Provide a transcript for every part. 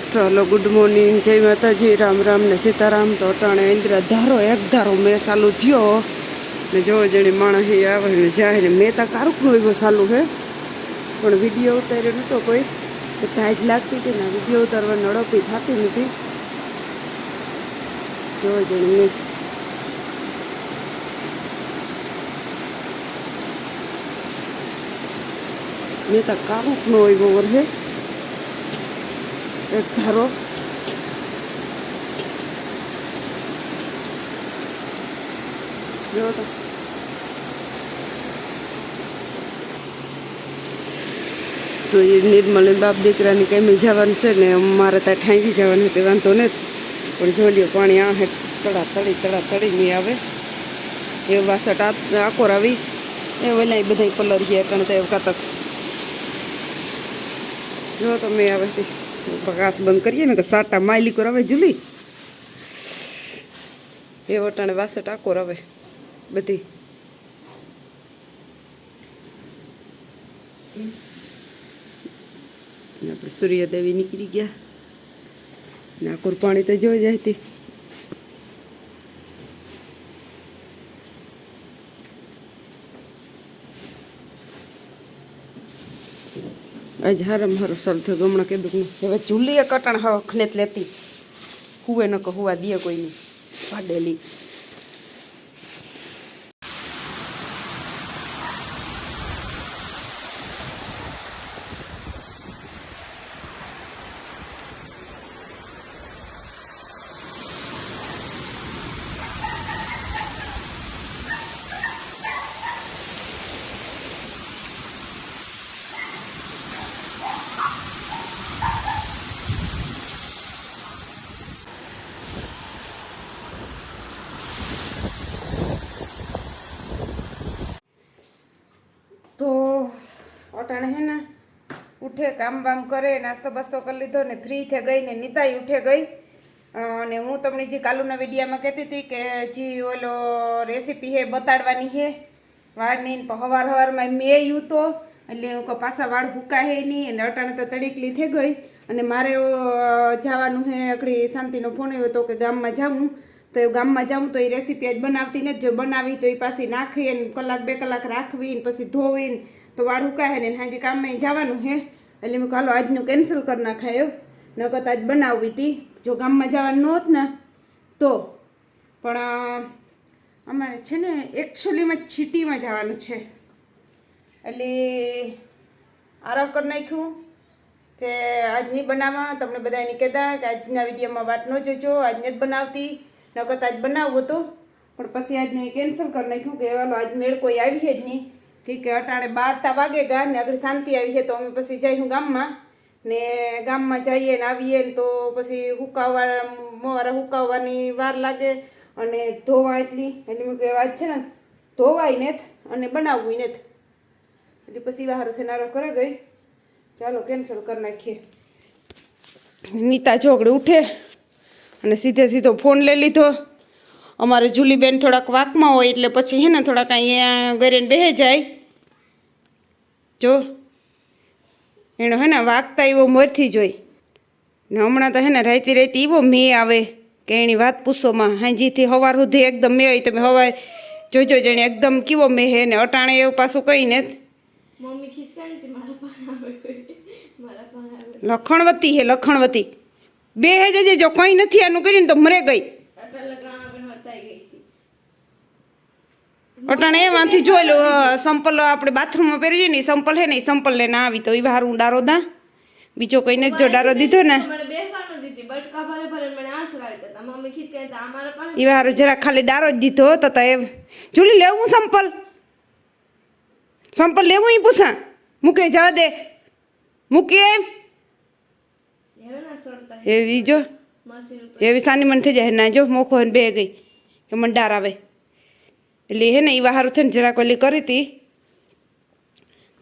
चलो good morning जय माता जी राम राम ने सीताराम। तो अटाणे इंदिरा धारो एक धारो मैं चालू थो ने जो जणी माणस ही आवे ने जाए ने मैं तो कारुकनो एवो चालू है पण विडियो उतार्यो नतो कोई तो टाइट लागती थी ने विडियो उतारवा नड़पी थती नथी। जो जणी मैं तो कारुकनो एवो है एक धारो जो तो ये निर्मल बाप दीकरा ने कहीं जवान से ने मारे त्या ठाई जवान है वांधो ने पण जो लियो पानी आ है तड़ा तड़ी नहीं आवे ए वासट आकोर आवी ए वेला बधाई कलर किया कारण ते कातक जो तो मैं आवे प्रकाश बंद करिए ने साटा मायली को रवे जुली ए वटाणे वासट आको रवे बधी अपने सूर्यदेवी निकली गया नाकोर पानी तो जो जाए थी आज हरम हर सल थे गमणा के दुख में चूली कटण हवा खनेत लेती हुए न हुआ दिए कोई नहीं पाडेली तो अटाणे है ना उठे काम बाम करे नास्तो बस्तो कर लीधो ने फ्री थे गई ने निताई उठे गई ने हूँ तमने जी कालूना विडिया में कहती थी कि जी ओलो रेसिपी है बताड़वानी है वाळनी हवार हवार में मैं यूँ तो એટલે હું પાછા વાળ હુકા હે નહીં અને અટાણે તો તડીકલી થઈ ગઈ અને મારે જવાનું હે અકડી શાંતિનો ફોન આવ્યો તો કે ગામમાં જાઉં તો ગામમાં જાઉં તો એ રેસીપી આજ બનાવતી ને જો બનાવી તો એ પાછી નાખી અને કલાક બે કલાક રાખવી ને પછી ધોવી તો વાળ હુકાય ને હાજી કામમાં જવાનું હે એટલે મેં હાલો આજનું કેન્સલ કરી નાખાય નકર આજ બનાવવી હતી જો ગામમાં જવાનું ન હોત ને તો પણ અમારે છે ને એકચ્યુઅલીમાં સિટીમાં જવાનું છે એટલે આરામ કરી નાખ્યું કે આજ નહીં બનાવવા તમને બધાને કહેતા કે આજના વિડીયોમાં વાત ન જોજો આજને જ બનાવતી નકર આજ બનાવવું હતું પણ પછી આજને કેન્સલ કરી નાખ્યું કે વાલો આજ મેળ કોઈ આવી જ નહીં કે અટાણે 12 વાગેગા ને આગળ શાંતિ આવી છે તો અમે પછી જઈશું ગામમાં ને ગામમાં જઈએ ને આવીએ ને તો પછી હુકાવવાની વાર લાગે અને ધોવા એટલે મેં કે આજ છે ને ધોવાય ને અને બનાવવું ને એટલે પછી બહાર છે નારો કરે ગઈ ચાલો કેન્સલ કરી નાખીએ નીતા ચોકડી ઉઠે અને સીધો ફોન લઈ લીધો અમારે જુલીબેન થોડાક વાકમાં હોય એટલે પછી હે ને થોડાક અહીંયા ગરીને બેહે જાય જો એનો હે ને વાગતા એવો મોરથી જોઈ ને હમણાં તો હે ને રહેતી એવો મેં આવે કે એની વાત પૂછોમાં હાંજીથી સવાર સુધી એકદમ મેં હોય તમે સવાર જોજો જણે એકદમ કેવો મેં હે ને અટાણે એવું પાછું કંઈ ને મમ્મી ખીચકાણી હતી મારા પાસે આવે લખણવતી હે લખણવતી બે હે જજે જો કંઈ નથી આનું કરીને તો મરે ગઈ અટાણે એમાંથી જોઈ લો સંપલ આપણે બાથરૂમમાં પહેરી જઈએ ને સંપલ હે ને એ સંપલ લઈને આવી તો એ બહાર હું ડારો દા બીજો કોઈ ને જો ડારો દીધો ને એ બહાર જરા ખાલી ડારો જ દીધો તો એ જુલી લેવું સંપલ લેવું એ પૂછા મૂકે જવા દે મૂકે એવી જો એવી સાની મને થઈ જાય ના જો મોખો ને બે ગઈ કે મને ડાર આવે એટલે હે ને એ વાહારું છે ને જરાક ઓલી કરી હતી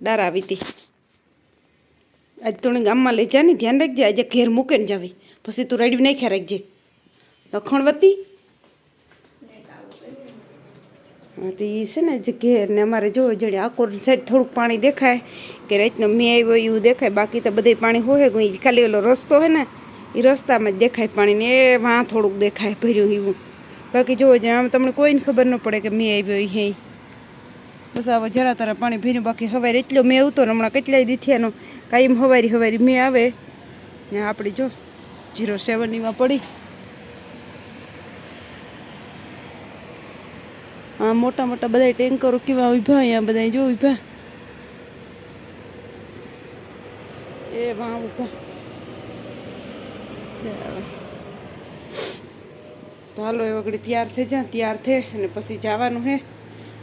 ડાર આવી હતી આજ તું ગામમાં લઈ જા ને ધ્યાન રાખજે આજે ઘેર મૂકે ને જાવી પછી તું રેડી નહીં ખ્યા રાખજે લખણવતી हाँ तो ये से ना जगह ने अमारे जो जड़े आकोर साइड थोड़ा पानी देखाय कि रात में मैं આવ્યો એવું દેખાય બાકી તો બધે પાણી હોય ગઈ ખાલી ઓલો રસ્તો હે ને એ રસ્તામાં જ દેખાય પાણી ને એ વાં થોડુંક દેખાય ભર્યું એવું. બાકી જોવો જ આમ તમને કોઈને ખબર ન પડે કે મેં આવ્યો એ હે. બસ હવે જરા તારા પાણી ભીર્યું. બાકી હવારે એટલો મેં આવતો ને હમણાં કેટલાય દીથિયાનો કાયમ હવારી મેં આવે ને આપણી જો 07 પડી. હા મોટા મોટા બધા ટેન્કરો કેવા ઊભા અહીંયા બધા જો ઊભા એ વાં ઊભા. તો હાલો એ વગડી તૈયાર થઈ જા. તૈયાર થઈ અને પછી જવાનું હે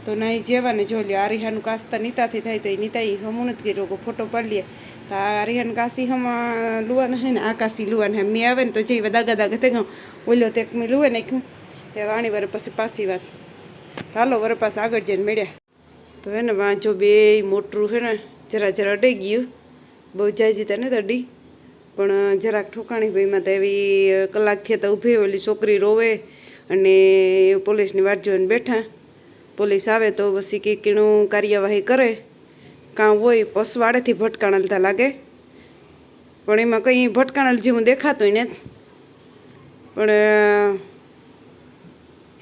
તો નાઈ જેવાને જોઈ લે. આરિહાનું કાસતા નીતાથી થાય તો એ નીતા એ સમૂહ જ કર્યો ફોટો પાડી લઈએ. તો આ આરિહાન કાશી હમાં લુવાના હે ને આ કાશી લુવાના હે. મેં આવે ને તો જઈ દાગા દાગા થઈ ગયો ઓલ્યો તે મેં લુવે નાખ્યું એ વાણી વરે પછી પાછી વાત. હાલો વરે પાસે આગળ જઈને મળ્યા. તો હે ને વાંચો બે મોટરું છે ને જરા અડાઈ ગયું. બહુ જાજી તને તો અડી પણ જરાક ઠોકાણી ભાઈમાં તો એવી કલાકથી તો ઊભી ઓલી છોકરી રોવે અને પોલીસની વાટ જોઈને બેઠા. પોલીસ આવે તો પછી કંઈક કીણું કાર્યવાહી કરે કાં હોય પસવાડેથી ભટકાણલતા લાગે પણ એમાં કંઈ ભટકાણલ જેવું દેખાતું ને પણ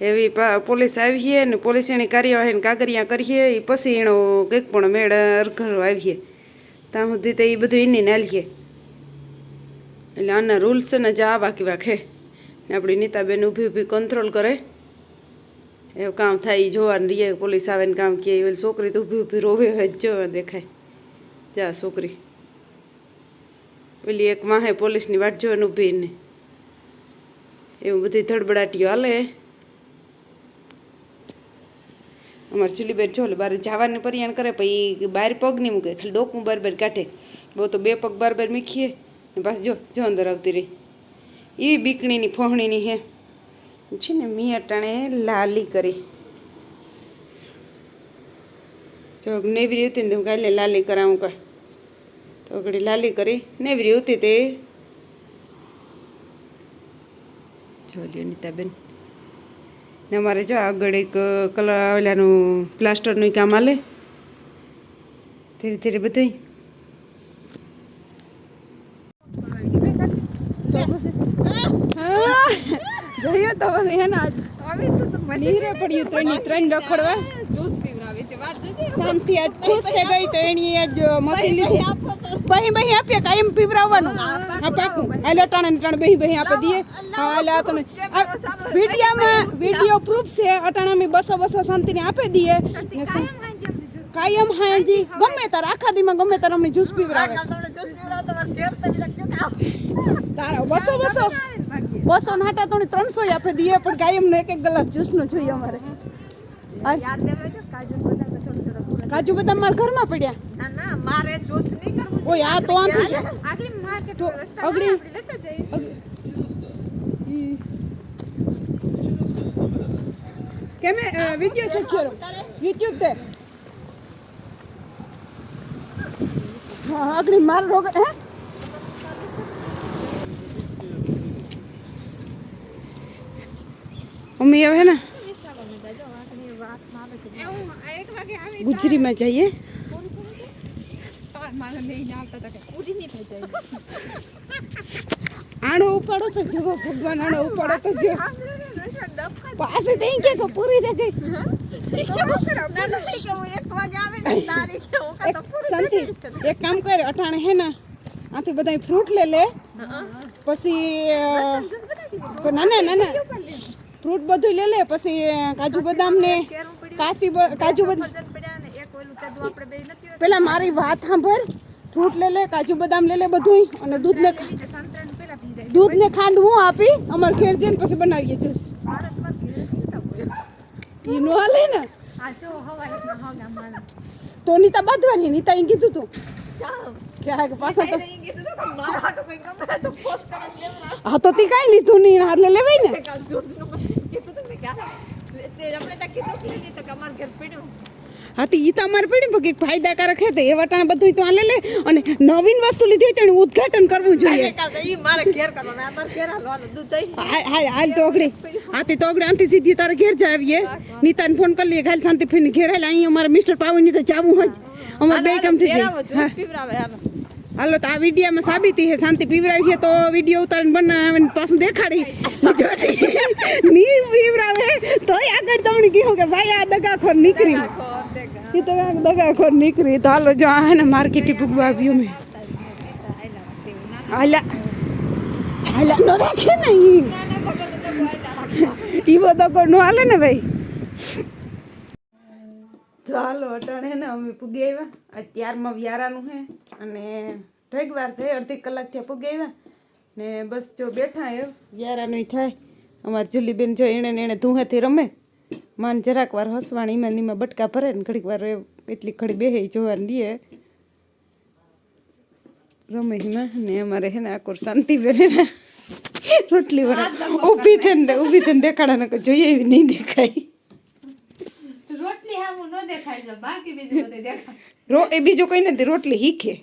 એવી પોલીસ આવીએ ને પોલીસ એની કાર્યવાહીને કાગરિયા કરીએ એ પછી એનો કંઈક પણ મેળ અરઘરો આવીએ ત્યાં સુધી તો એ બધું એની નાલીએ. એટલે આના રૂલ્સ છે ને જા વાકી વાખે ને આપણી નીતાબેન ઊભી કંટ્રોલ કરે એવું કામ થાય. જોવાનું રહીએ પોલીસ આવે ને કામ કહે એવી છોકરી તો ઊભી રોવે જ જોવા દેખાય. જા છોકરી પેલી એક વાહે પોલીસની વાટ જોઈને ઊભી ને એવું બધી ધડબડાટીઓ હાલે. અમારે ચીલીબેન છો બાર જવાને પરિયાણ કરે પછી બહાર પગ નહીં મૂકે ખાલી ડોકું બાર કાઢે. બહુ તો 2 પગ બાર મીખીએ ને પાછી જો અંદર આવતી રહી. એવી બીકણીની ફોહણીની હે છે ને મી અટાણે લાલી કરી જો નેવરી હતી ને કાલે લાલી કરાવું કા તો ઘડી લાલી કરી નેવરી હતી તે જો લ્યો નીતાબેન ને અમારે જો આગળ એક કલર આવેલાનું પ્લાસ્ટરનું કામ હાલે ધીરે ધીરે બધું. જોયું તો પછી હે ને નીરે પડ્યું ત્રણ રખડવા શાંતિ આજ ખુશ થઈ ગઈ તો એની આજ મશીન લીધી બહી આપીએ કાયમ પીવરાવવાનું. હા પાકું હાલો ટાણે બહી આપી દઈએ. હા હાલે આ તને વિડીયો પ્રૂફ છે અટાણા અમે 200 શાંતિને આપી દઈએ કાયમ. હાજી ગમે તાર આખા દીમાં ગમે તાર અમને જ્યુસ પીવરાવે તારા 200 નાટા તો 300 આપી દઈએ પણ કાયમ ને એક ગ્લાસ જ્યુસ નો જોઈએ અમારે. કાજુ બદામ મારા ઘરમાં પડ્યા ના મારે જ્યુસ નહીં કરવું. ઓય આ તો આંધી છે આગલી માર્કેટ રસ્તા આપણે લેતા જઈએ કેમે વિડિયો શેર YouTube તે હા આગલી માર રોગ હે મમ્મી આવે ને ગુજરીમાં જઈએ. આણો ઉપાડો તો જુઓ ભગવાન આણો ઉપાડો તો જો પાસે થઈ કે પૂરી થઈ ગઈ. એક કામ કરે અટાણે હે ને આથી બધા ફ્રૂટ લે પછી ના ફ્રૂટ બધું લે પછી કાજુ બદામ ને કાજુ બદામ પેલા મારી વાત સાંભળ. ફ્રૂટ લે કાજુ બદામ લે બધું અને દૂધ ને ખાંડ હું આપી અમારે ઘેર જઈને પછી બનાવીએ જ્યુસ. ઈ નો હાલે ને તો નીતા બાંધવાની નીતા એમ કીધું તું ક્યાં પાછા તો હા તો તી કાંઈ લીધું નહીં હારલે લેવાય ને હા તો ઈ તો અમારે પડ્યું કે ફાયદાકારક હે તો એ વટાણે બધું તો આલે લે અને નવીન વસ્તુ લીધી હોય તો એનું ઉદ્ઘાટન કરવું જોઈએ. હાલ તો ઓગળી આથી તો ઓગળી આથી સીધી તારે ઘેર જ આવીએ. નીતાને ફોન કરી લઈએ ખાલી શાંતિ ફીને ઘેર હાલ અહીં અમારે મિસ્ટર પાવન ની તો જાવું હોય અમારે બે કામ થઈ જાય. હાલો તો આ વિડીયામાં સાબિતી છે શાંતિ પીવરાવી છે તો વિડીયો ઉતારીને બનાવીને પાછું દેખાડી ની પીવરાવે તોય આગળ તમને કહ્યું કે ભાઈ આ દગાખોર નીકળી એ તો દગાખોર નીકળી તો હાલો જો આ ને માર્કેટથી પૂગવા આવ્યું મેં હાલા હાલા નો રાખે ને ઈવો દગો નો હાલે ને ભાઈ તો હાલો અટાણે ને અમે પૂગી આવ્યા અત્યારમાં વ્યારાનું હે અને ઢેક વાર થઈ અડધી કલાક થયા પૂગી આવ્યા ને બસ જો બેઠા એ વ્યારાનું થાય અમારી જુલીબેન જો એણે ધૂહેથી રમે માન જરાક વાર હસવાણ ઈમાં બટકા ભરે ને ઘડીક વાર એટલી ઘડી બેહે જોવાની દે રમે હિમાં ને અમારે હે ને આકોર શાંતિ બેને ને રોટલી વડા ઊભી થઈને દેખાડા ને જોઈએ એવી નહીં દેખાય રોટલી હામું ન દેખાડજો બાકી બીજું બધું દેખાડ એ બીજું કઈ નથી રોટલી હીખે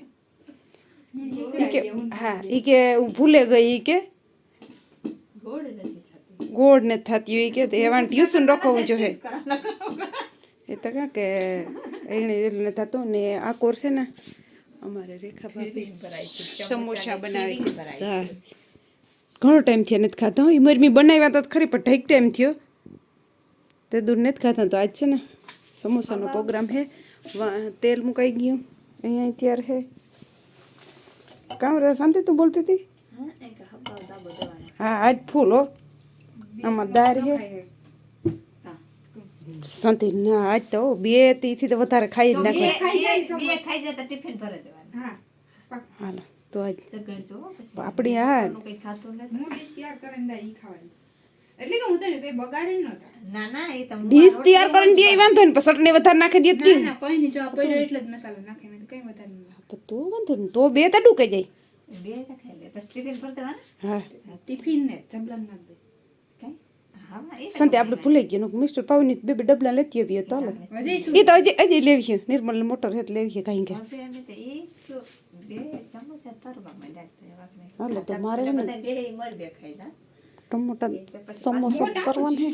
હા ઈ કે હું ભૂલે ગઈ ઈ કે ગોળ નથી થતી ઈ કે એવા ટ્યુશન રખવું જોઈએ એ તો કાં કે એને એટલે થતું ને આ કોર્સ છે ને અમારે રેખા ભાભી સમોસા બનાવે છે હા ઘણો ટાઈમ થયો નથી ખાતો એ મરમી બનાવ્યા તો ખરી પણ ઢેક ટાઈમ થયો તે દૂર નથી ખાતા તો આજ છે ને સમોસાનો પ્રોગ્રામ છે તેલ મુકાઈ ગયું અહીંયા તૈયાર છે કામ રે શાંતિ તું બોલતી હતી હા આજ ફૂલ હો આમાં દાળ છે શાંતિ ના આજ તો બે થી તો વધારે ખાઈ જ નાખે હાલો તો આજ આપણી હા ડીશ તૈયાર કરીને દે વાંધો ને ચટણી વધારે નાખી દે તો તો વાંધો ને તો બે તો ડૂકે જાય હા સંતે આપણે ભૂલાઈ ગયું મિસ્ટર પાવની બે ડબલા લેતી આવીએ તો હાલો એ તો હજી લેવી નિર્મલ મોટર હે લેવી કઈ કે હાલો તો મારે ટમોટા સમોસા કરવાના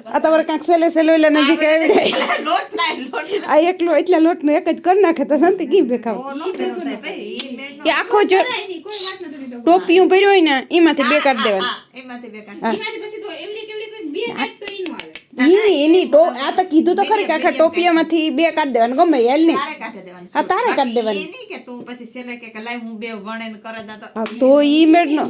આ તમારે કાંઈક સેલે એટલે નજીક આવી આ એકલો એટલા લોટનો એક જ કરી નાખે તો શાંતિ ઘી બેખાવ એ આખો જો ટોપિયું ભર્યું હોય ને એમાંથી બે કાઢી દેવાના એની આ તો કીધું તો ખરી કે આખા ટોપિયામાંથી બે કાઢી દેવાનું ગમે હેલ ને હા તારે કાઢી દેવાની હા તો ઈ મેળ નો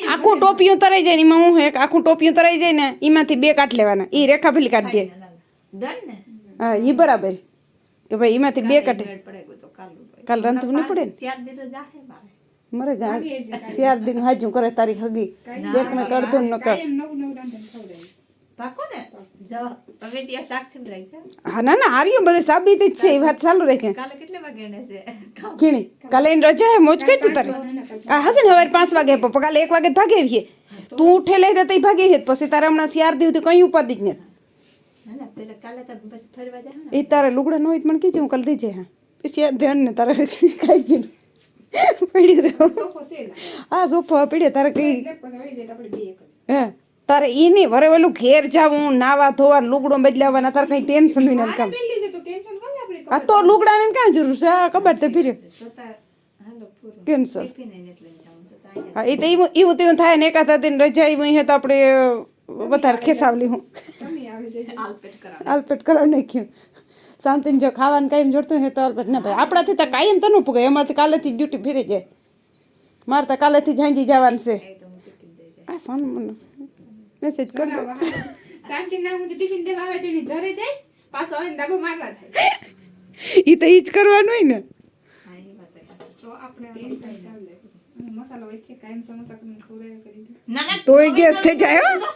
આખું ટોપિયું તરાઈ જાય ને એમાં હું એક આખું ટોપિયું તરાઈ જાય ને એમાંથી બે કાઢી લેવાના ઈ રેખા પેલી કાઢી દે હા ઈ બરાબર કે ભાઈ એમાંથી બે કાઢે કાલ રાંધવું નહીં પડે ને મરે ગા 4 દિન હાજુ કરે તારી હગી એક ને કરતો ન કર હા ના હાર્યું બધે સાબિત જ છે એ વાત ચાલુ રાખે કીણી કાલે એની રજા હે મોજ કરી તું તારે આ હશે ને સવારે 5 વાગે કાલે 1 વાગે ભાગે આવીએ તું ઉઠે લે તો ભાગે છે પછી તારે હમણાં 4 દિવસ કઈ ઉપાધિ જ નથી એ તારે લુગડા ન હોય મને કીજે હું કાલે દઈ હા પછી ધ્યાન ને તારે ખાઈ પીને પડી રહ્યો હા સોફો પીડે તારે કઈ હે તારે ઈ નહીં વરે ઓલું ઘેર જાવું નાવા ધોવા લુગડો બદલાવાના તારે કઈ ટેન્શન નહીં કામ આ તો લુગડા ને ક્યાં જરૂર છે આ કબાટ તો ફીરે કેન્સર હા એ તો એવું તેવું થાય ને એકાદ દિન રજા એવું હે તો આપણે વધારે ખેસાવલી હું આલપેટ કરાવ નાખ્યું શાંતિને જો ખાવાનું કાયમ જોડતું હોય તો આલપેટ ના ભાઈ આપણાથી તો કાયમ તો ન પુગાય અમારથી કાલેથી ડ્યુટી ફેરી જાય મારે તો કાલેથી જાંજી જવાનું છે આ સાન મને મેસેજ કર દે શાંતિ ના હું ટિફિન દેવા આવે તો એની ઘરે જાય પાછો આવીને દાબો મારવા થાય ઈ તો ઈ જ કરવાનું હોય ને તો આપણે મસાલો વચ્ચે કાયમ સમોસા કરીને ખવડાવે કરી દે તોય ગેસ થઈ જાય હો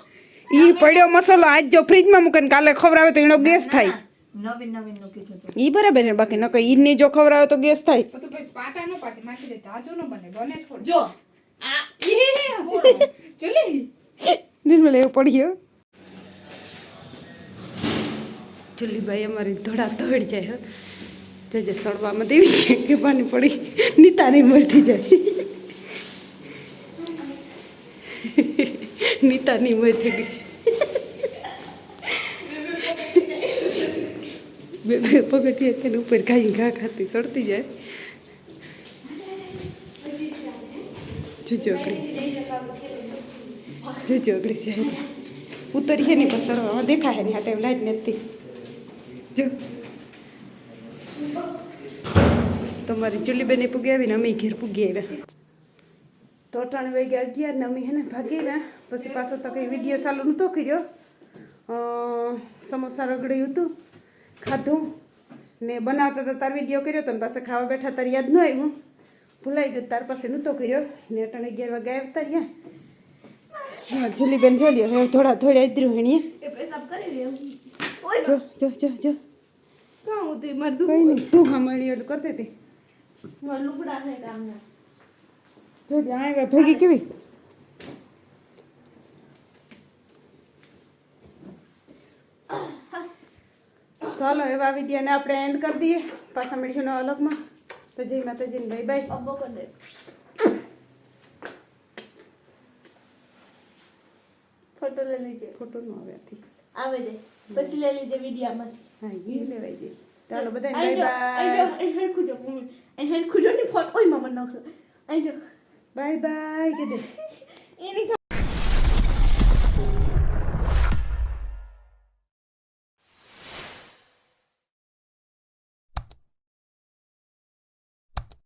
ઈ પડ્યો મસાલો આજ જો ફ્રીજમાં મૂકીને કાલે ખવડાવે તો એનો ગેસ થાય નવીન નું કીધું તો ઈ બરાબર છે બાકી ન કઈ ઈની જો ખવડાવે તો ગેસ થાય તો ભાઈ પાટા નો પાટે માખી દે તાજો નો બને થોડું જો આ ચલી નિર્મલ એવું પડ્યો ચુલીભાઈ અમારી ધડા ધડ જાય જજે સળવામાં દેવી કે પાણી પડી નીતાની મરથી જાય નીતાની મર થઈ ગઈ બે પગથિયા તેને ઉપર ગાઈ ઘા ખાતી સડતી જાય. જોજો અગડી જાય ઉતરીએ નહીં પણ સરવા દેખાય નહીં હાટે લાઈટ નથી. જો તમારી ચૂલીબેન પૂગી આવીને અમે ઘેર પૂગી આવ્યા. તો 3 વાગ્યા 11 ને અમે હે ને ભાગી આવ્યા. પછી પાછો તો કંઈ વિડીયો ચાલુ નહોતો કર્યો. સમોસા રગડ્યું હતું ખાધું ને બનાવતા હતા તાર વિડીયો કર્યો તો ને પાછા ખાવા બેઠા તાર યાદ ન આવ્યું, ભૂલાઈ ગયું. તાર પાસે નહોતો કર્યો ને 3 વાગે આવતા રહ્યા. જુલીબેન જોઈ લ્યો હવે થોડા ઇધરું હેણીએ. જો જો જો જો કઈ નહીં તું હા મળી એટલું કરતી હતી. જો આવ્યા ભેગી કેવી. તો હાલો એવા વિડીયોને આપણે એન્ડ કરી દઈએ. પાછા મળીશું નવા વ્લોગમાં. તો જય માતાજી, બાય બાય. ફોટો લઈ લીજે. ફોટો ન આવે આથી. આવે છે પછી લઈ લીજે વિડીયામાંથી. હા એ લેવાય જાય. ચાલો બધા બાય બાય. હેડ ખુજો ની ફોટો ઓય મમ્મા નાખ. આઈ જો બાય બાય કે દે. એની